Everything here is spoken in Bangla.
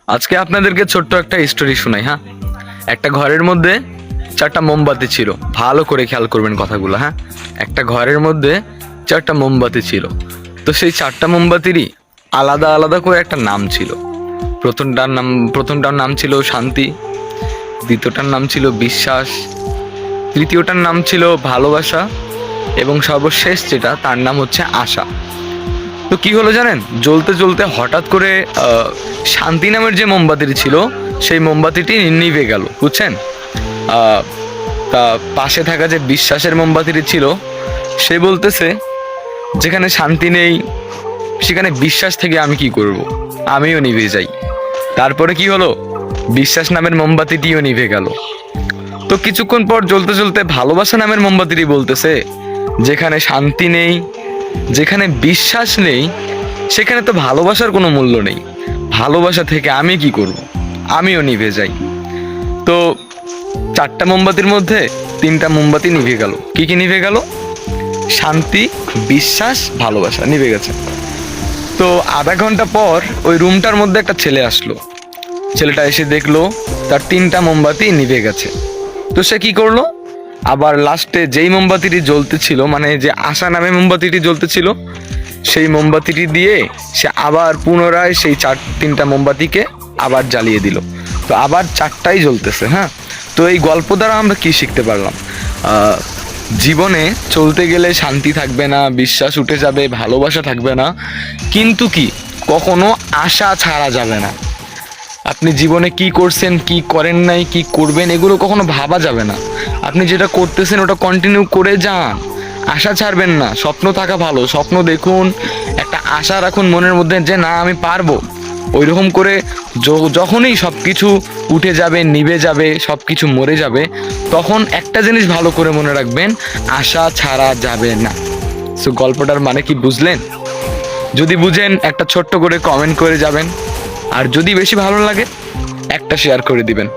আজকে আপনাদেরকে ছোট্ট একটা স্টোরি শোনাই। হ্যাঁ, একটা ঘরের মধ্যে চারটা মোমবাতি ছিল। ভালো করে খেয়াল করবেন কথাগুলো। হ্যাঁ, একটা ঘরের মধ্যে চারটা মোমবাতি ছিল। তো সেই চারটা মোমবাতিরই আলাদা আলাদা করে একটা নাম ছিল। প্রথমটার নাম ছিল শান্তি, দ্বিতীয়টার নাম ছিল বিশ্বাস, তৃতীয়টার নাম ছিল ভালোবাসা এবং সর্বশেষ যেটা তার নাম হচ্ছে আশা। তো কি হলো জানেন, জ্বলতে জ্বলতে হঠাৎ করে শান্তি নামের যে মোমবাতিটি ছিল সেই মোমবাতিটি নিভে গেল, বুঝছেন। আহ, তা পাশে থাকা যে বিশ্বাসের মোমবাতিটি ছিল সে বলতেছে, যেখানে শান্তি নেই সেখানে বিশ্বাস থেকে আমি কি করব, আমিও নিভে যাই। তারপরে কি হলো, বিশ্বাস নামের মোমবাতিটিও নিভে গেল। তো কিছুক্ষণ পর জ্বলতে জ্বলতে ভালোবাসা নামের মোমবাতিটি বলতেছে, যেখানে শান্তি নেই, যেখানে বিশ্বাস নেই, সেখানে তো ভালোবাসার কোনো মূল্য নেই। ভালোবাসা থেকে আমি কি করব, আমিও নিভে যাই। তো চারটা মোমবাতির মধ্যে তিনটা মোমবাতি নিভে গেল। কি কি নিভে গেল? শান্তি, বিশ্বাস, ভালোবাসা নিভে গেছে। তো আধা ঘন্টা পর ওই রুমটার মধ্যে একটা ছেলে আসলো। ছেলেটা এসে দেখলো তার তিনটা মোমবাতি নিভে গেছে। তো সে কি করলো, আবার লাস্টে যেই মোমবাতিটি জ্বলতেছিল, মানে যে আশা নামে মোমবাতিটি জ্বলতেছিল, সেই মোমবাতিটি দিয়ে সে আবার পুনরায় সেই তিনটা মোমবাতিকে আবার জ্বালিয়ে দিল। তো আবার চারটাই জ্বলতেছে। হ্যাঁ, তো এই গল্প দ্বারা আমরা কি শিখতে পারলাম? জীবনে চলতে গেলে শান্তি থাকবে না, বিশ্বাস উঠে যাবে, ভালোবাসা থাকবে না, কিন্তু কি কখনো আশা ছাড়া যাবে না। আপনি জীবনে কি করছেন, কি করেন নাই, কি করবেন, এগুলো কখনো ভাবা যাবে না। আপনি যেটা করতেছেন ওটা কন্টিনিউ করে যান, আশা ছাড়বেন না। স্বপ্ন থাকা ভালো, স্বপ্ন দেখুন, একটা আশা রাখুন মনের মধ্যে যে না আমি পারবো। ওই রকম করে যখনই সব কিছু উঠে যাবে, নিভে যাবে, সব কিছু মরে যাবে, তখন একটা জিনিস ভালো করে মনে রাখবেন, আশা ছাড়া যাবে না। সো গল্পটার মানে কি বুঝলেন? যদি বুঝেন একটা ছোট্ট করে কমেন্ট করে যাবেন, আর যদি বেশি ভালো লাগে একটা শেয়ার করে দিবেন।